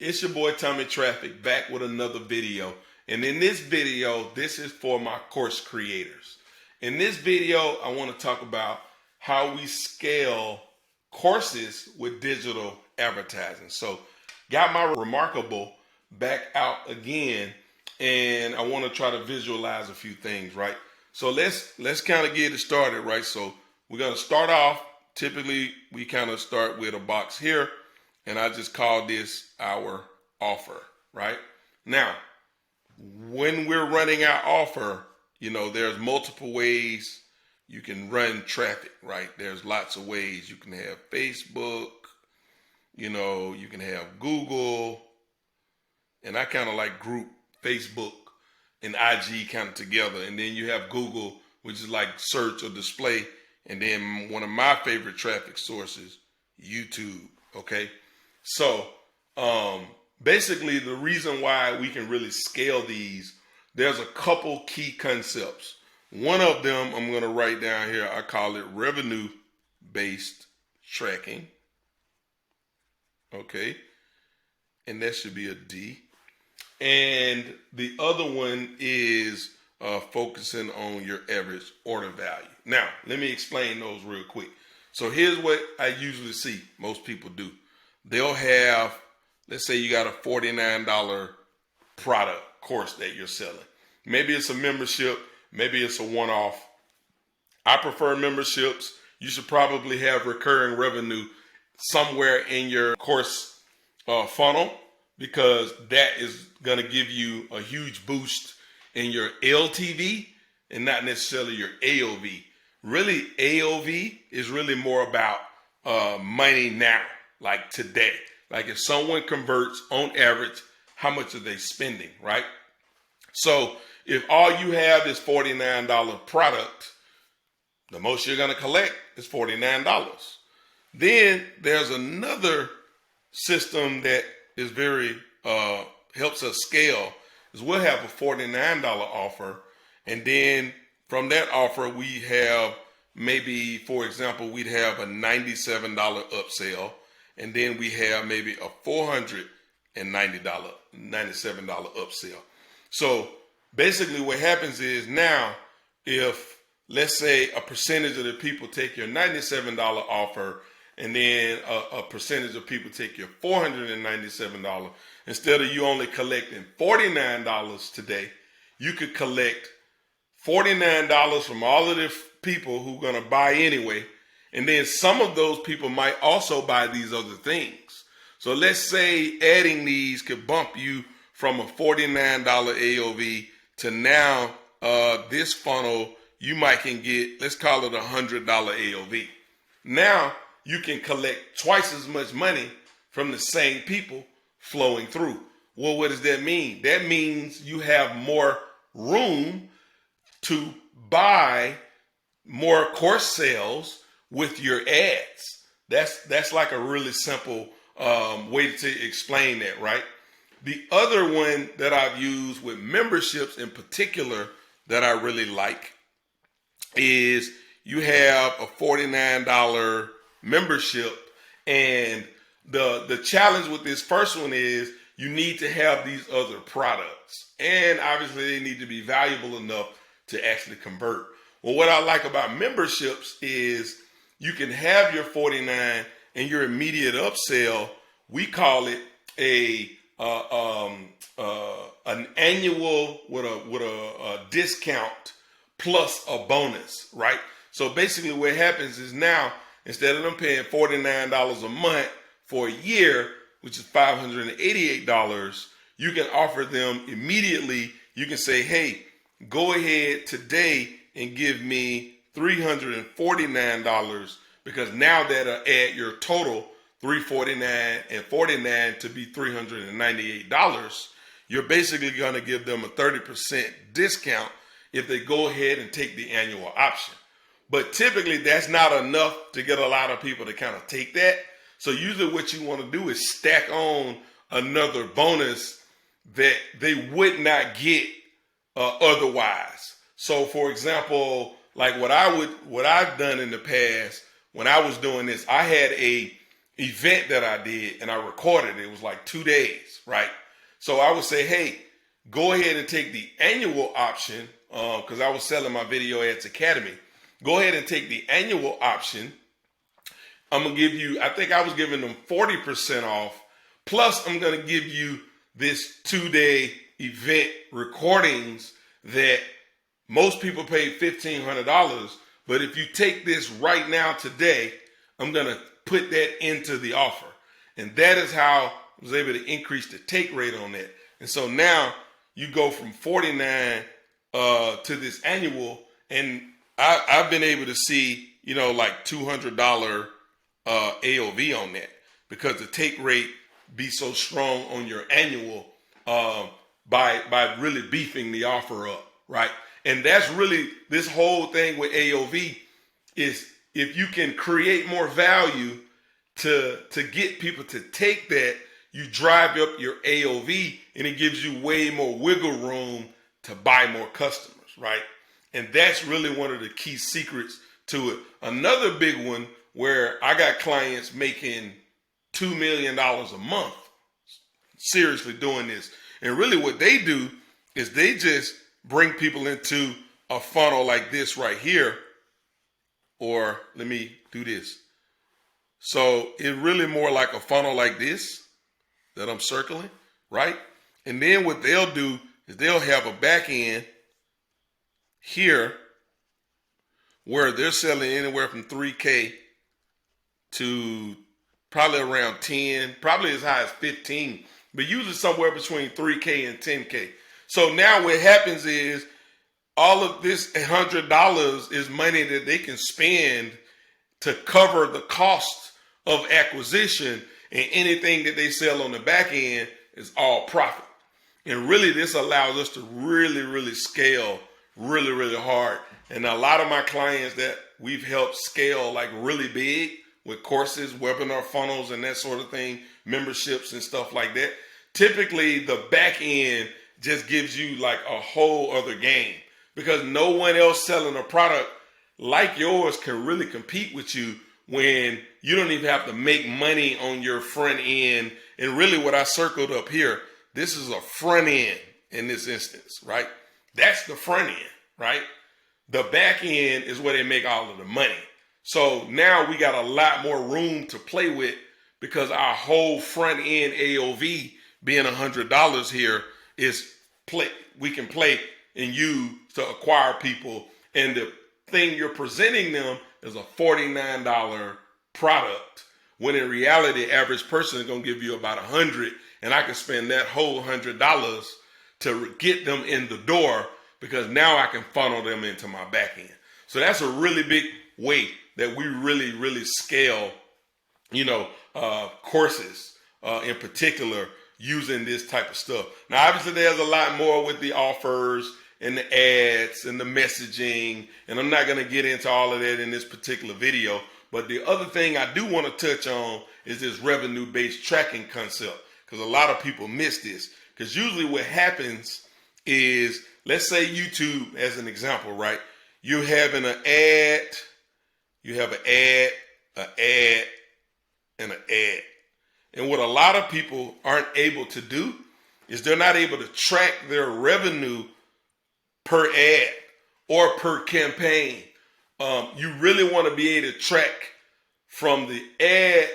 It's your boy Tommy Traffic back with another video. And in this video, this is for my course creators. In this video, I want to talk about how we scale courses with digital advertising. So got my Remarkable back out again, and I want to try to visualize a few things, right? So let's kind of get it started, right? So we're going to start off. Typically, we kind of start with a box here, and I just call this our offer, right? Now, when we're running our offer, there's multiple ways you can run traffic, right? There's lots of ways. You can have Facebook, you can have Google, and I kind of like group Facebook and IG kind of together. And then you have Google, which is like search or display. And then one of my favorite traffic sources, YouTube, okay? So basically the reason why we can really scale these, there's a couple key concepts. One of them I'm going to write down here. I call it revenue-based tracking, okay? And that should be a D. And the other one is focusing on your average order value. Now, let me explain those real quick. So here's what I usually see most people do. They'll have, let's say you got a $49 product course that you're selling. Maybe it's a membership, maybe it's a one-off. I prefer memberships. You should probably have recurring revenue somewhere in your course funnel, because that is going to give you a huge boost in your LTV and not necessarily your AOV. Really, AOV is really more about money now, like today. Like if someone converts on average, how much are they spending, right? So if all you have is $49 product, the most you're going to collect is $49. Then there's another system that is very helps us scale, is we'll have a $49 offer, and then from that offer we have maybe, for example, we'd have a $97 upsell, and then we have maybe a $497 upsell. So basically what happens is, now if let's say a percentage of the people take your $97 offer, and then a percentage of people take your $497, instead of you only collecting $49 today, you could collect $49 from all of the people who are going to buy anyway. And then some of those people might also buy these other things. So let's say adding these could bump you from a $49 AOV to now this funnel, you might can get, let's call it a $100 AOV. Now you can collect twice as much money from the same people flowing through. Well, what does that mean? That means you have more room to buy more course sales with your ads. That's like a really simple way to explain that, right? The other one that I've used with memberships in particular that I really like is you have a $49 membership, and the challenge with this first one is you need to have these other products, and obviously they need to be valuable enough to actually convert. Well, what I like about memberships is you can have your 49 and your immediate upsell. We call it an annual with a discount plus a bonus, right? So basically what happens is, now instead of them paying $49 a month for a year, which is $588, you can offer them immediately. You can say, hey, go ahead today and give me $349, because now that'll add your total $349 and $49 to be $398. You're basically going to give them a 30% discount if they go ahead and take the annual option. But typically that's not enough to get a lot of people to kind of take that. So usually what you want to do is stack on another bonus that they would not get otherwise. So for example, like what I've done in the past when I was doing this, I had a event that I did and I recorded it. It was like 2 days, right? So I would say, hey, go ahead and take the annual option, because I was selling my Video Ads Academy. Go ahead and take the annual option. I'm going to give you, I think I was giving them 40% off. Plus, I'm going to give you this 2-day event recordings that most people pay $1,500. But if you take this right now today, I'm going to put that into the offer. And that is how I was able to increase the take rate on that. And so now you go from 49 to this annual, and I've been able to see, like $200 AOV on that, because the take rate be so strong on your annual by really beefing the offer up, right? And that's really this whole thing with AOV is, if you can create more value to get people to take that, you drive up your AOV, and it gives you way more wiggle room to buy more customers, right? And that's really one of the key secrets to it. Another big one where I got clients making $2 million a month, seriously doing this. And really what they do is they just bring people into a funnel like this right here. Or let me do this. So it's really more like a funnel like this that I'm circling, right? And then what they'll do is they'll have a back end here where they're selling anywhere from 3K to probably around 10, probably as high as 15, but usually somewhere between 3K and 10K. So now what happens is all of this $100 is money that they can spend to cover the cost of acquisition, and anything that they sell on the back end is all profit. And really this allows us to really scale really hard. And a lot of my clients that we've helped scale like really big with courses, webinar funnels, and that sort of thing, memberships and stuff like that, typically the back end just gives you like a whole other game, because no one else selling a product like yours can really compete with you when you don't even have to make money on your front end. And really what I circled up here, this is a front end in this instance, right? That's the front end, right? The back end is where they make all of the money. So now we got a lot more room to play with, because our whole front end AOV being $100 here is we can play and use to acquire people. And the thing you're presenting them is a $49 product, when in reality, the average person is going to give you about $100, and I can spend that whole $100 to get them in the door, because now I can funnel them into my back end. So that's a really big way that we really scale, courses in particular, using this type of stuff. Now, obviously, there's a lot more with the offers and the ads and the messaging, and I'm not going to get into all of that in this particular video. But the other thing I do want to touch on is this revenue-based tracking concept, because a lot of people miss this. Because usually what happens is, let's say YouTube as an example, right? You're having an ad, you have an ad, and an ad. And what a lot of people aren't able to do is they're not able to track their revenue per ad or per campaign. You really want to be able to track from the ad,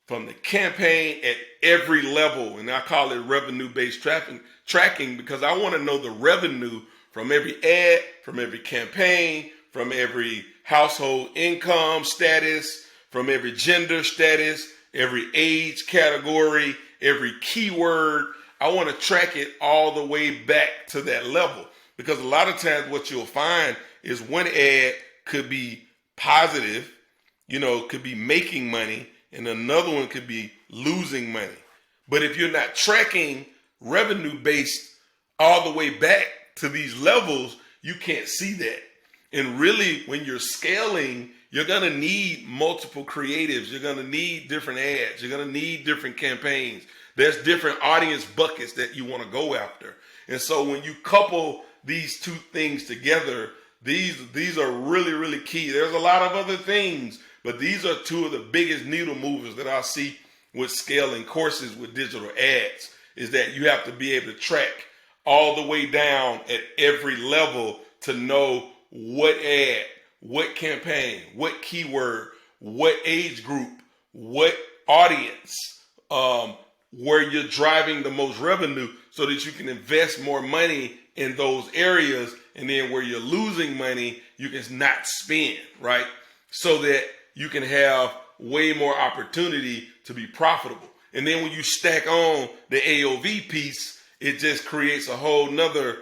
from the campaign at every level. And I call it revenue-based tracking, because I want to know the revenue from every ad, from every campaign, from every household income status, from every gender status, every age category, every keyword. I want to track it all the way back to that level, because a lot of times what you'll find is one ad could be positive, could be making money, and another one could be losing money. But if you're not tracking revenue based all the way back to these levels, you can't see that. And really, when you're scaling, you're going to need multiple creatives. You're going to need different ads. You're going to need different campaigns. There's different audience buckets that you want to go after. And so when you couple these two things together, these are really key. There's a lot of other things, But these are two of the biggest needle movers that I see with scaling courses with digital ads, is that you have to be able to track all the way down at every level to know what ad, what campaign, what keyword, what age group, what audience, where you're driving the most revenue so that you can invest more money in those areas, and then where you're losing money, you can not spend, right? So that you can have way more opportunity to be profitable. And then when you stack on the AOV piece, it just creates a whole nother,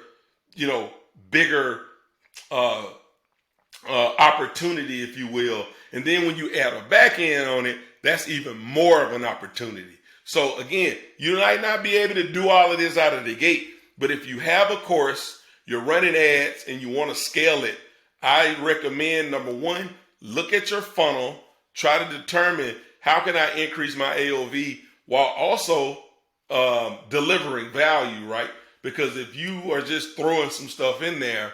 bigger opportunity, if you will. And then when you add a back end on it, that's even more of an opportunity. So again, you might not be able to do all of this out of the gate, but if you have a course, you're running ads, and you want to scale it, I recommend, number one, look at your funnel, try to determine how can I increase my AOV while also delivering value, right? Because if you are just throwing some stuff in there,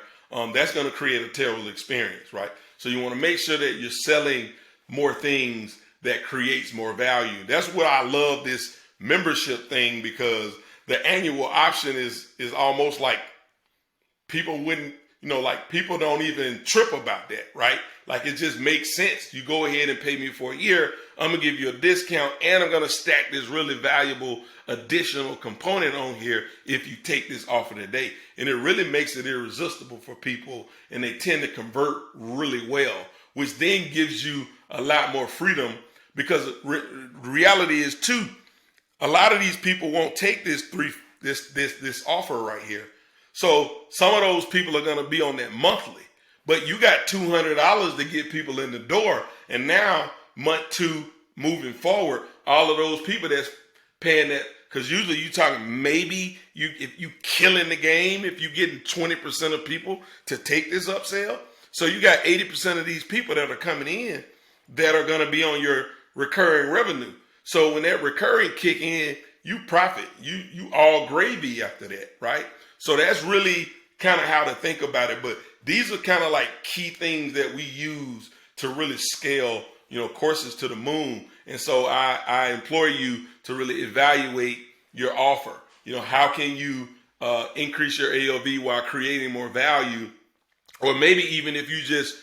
that's going to create a terrible experience, right? So you want to make sure that you're selling more things that creates more value. That's what I love this membership thing, because the annual option is almost like people wouldn't, people don't even trip about that, right? Like, it just makes sense. You go ahead and pay me for a year, I'm going to give you a discount, and I'm going to stack this really valuable additional component on here if you take this offer today. And it really makes it irresistible for people, and they tend to convert really well, which then gives you a lot more freedom, because reality is too, a lot of these people won't take this offer right here. So some of those people are going to be on that monthly, but you got $200 to get people in the door. And now month 2 moving forward, all of those people that's paying that, because usually you talking maybe if you killing the game, if you getting 20% of people to take this upsell. So you got 80% of these people that are coming in that are going to be on your recurring revenue. So when that recurring kick in, you profit, you all gravy after that, right? So that's really kind of how to think about it. But these are kind of like key things that we use to really scale, courses to the moon. And so I implore you to really evaluate your offer. How can you increase your AOV while creating more value? Or maybe even if you just,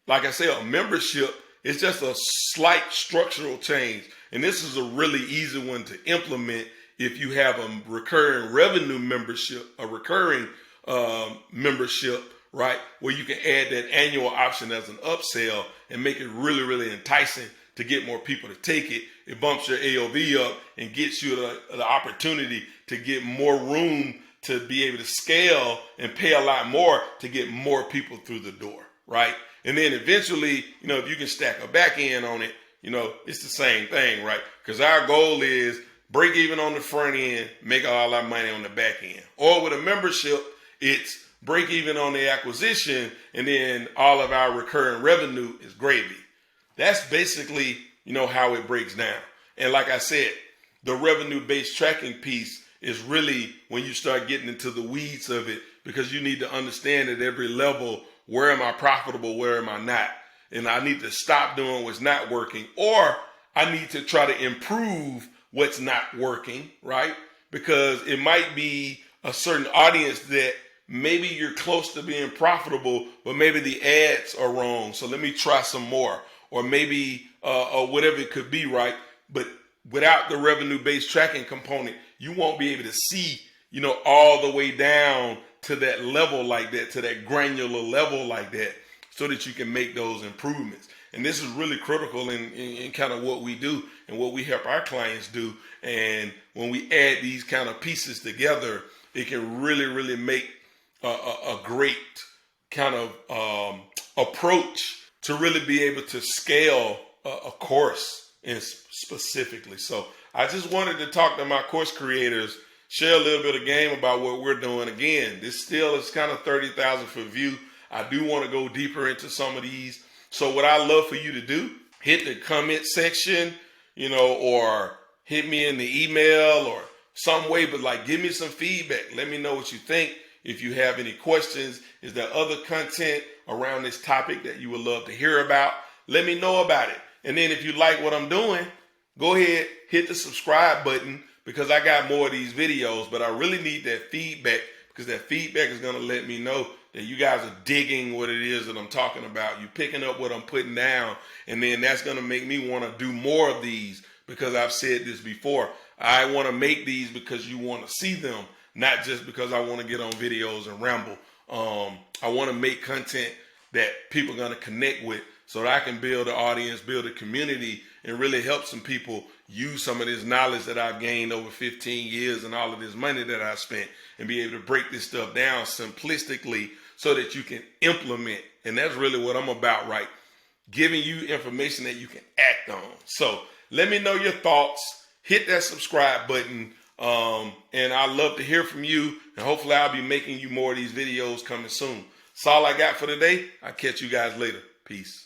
like I say, a membership, it's just a slight structural change. And this is a really easy one to implement if you have a recurring revenue membership, a recurring membership, right? Where you can add that annual option as an upsell and make it really, really enticing to get more people to take it. It bumps your AOV up and gets you the opportunity to get more room to be able to scale and pay a lot more to get more people through the door, right? And then eventually, if you can stack a back end on it, it's the same thing, right? Because our goal is break even on the front end, make all our money on the back end. Or with a membership, it's break even on the acquisition, and then all of our recurring revenue is gravy. That's basically, how it breaks down. And like I said, the revenue-based tracking piece is really when you start getting into the weeds of it, because you need to understand at every level, where am I profitable, where am I not? And I need to stop doing what's not working, or I need to try to improve what's not working, right? Because it might be a certain audience that maybe you're close to being profitable, but maybe the ads are wrong. So let me try some more, or maybe or whatever it could be, right? But without the revenue-based tracking component, you won't be able to see, all the way down to that level like that, to that granular level like that, so that you can make those improvements. And this is really critical in kind of what we do and what we help our clients do. And when we add these kind of pieces together, it can really, really make a great kind of approach to really be able to scale a course specifically. So I just wanted to talk to my course creators, share a little bit of game about what we're doing. Again, this still is kind of 30,000 for view. I do want to go deeper into some of these. So what I love for you to do, hit the comment section, or hit me in the email or some way, but give me some feedback. Let me know what you think. If you have any questions, is there other content around this topic that you would love to hear about? let me know about it. And then if you like what I'm doing, go ahead, hit the subscribe button, because I got more of these videos. But I really need that feedback, because that feedback is going to let me know that you guys are digging what it is that I'm talking about. You picking up what I'm putting down, and then that's going to make me want to do more of these, because I've said this before. I want to make these because you want to see them, not just because I want to get on videos and ramble. I want to make content that people are going to connect with, so that I can build an audience, build a community, and really help some people use some of this knowledge that I've gained over 15 years and all of this money that I spent, and be able to break this stuff down simplistically so that you can implement. And that's really what I'm about, right? Giving you information that you can act on. So let me know your thoughts. Hit that subscribe button. And I'd love to hear from you. And hopefully I'll be making you more of these videos coming soon. That's all I got for today. I'll catch you guys later. Peace.